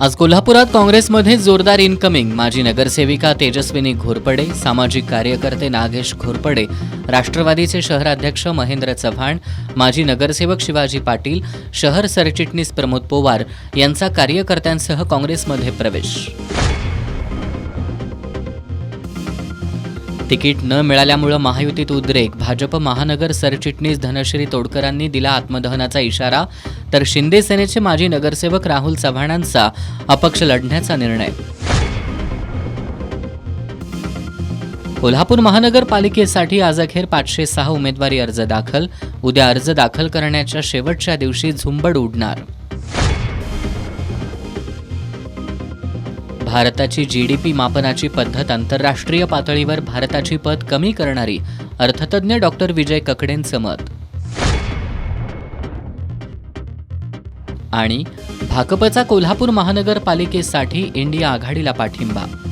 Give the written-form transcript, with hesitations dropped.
आज कोल्हापुरात काँग्रेसमध्ये जोरदार इनकमिंग. माजी नगरसेविका तेजस्विनी घोरपडे, सामाजिक कार्यकर्ते नागेश घोरपडे, राष्ट्रवादीचे शहराध्यक्ष महेंद्र चव्हाण, माजी नगरसेवक शिवाजी पाटील, शहर सरचिटणीस प्रमोद पोवार यांचा कार्यकर्त्यांसह काँग्रेसमध्ये प्रवेश. तिकीट न मिळाल्यामुळे महायुतीत उद्रेक. भाजप महानगर सरचिटणीस धनश्री तोडकरांनी दिला आत्मदहनाचा इशारा, तर शिंदे सेनेचे माजी नगरसेवक राहुल चव्हाणांचा अपक्ष लढण्याचा निर्णय. कोल्हापूर महानगरपालिकेसाठी आज अखेर 506 उमेदवारी अर्ज दाखल. उद्या अर्ज दाखल करण्याच्या शेवटच्या दिवशी झुंबड उडणार. भारताची जीडीपी मापनाची पद्धत आंतरराष्ट्रीय पातळीवर भारताची पत कमी करणारी. अर्थतज्ञ डॉक्टर विजय ककडेंचं मत. आणि भाकपचा कोल्हापूर महानगरपालिकेसाठी इंडिया आघाडीला पाठिंबा.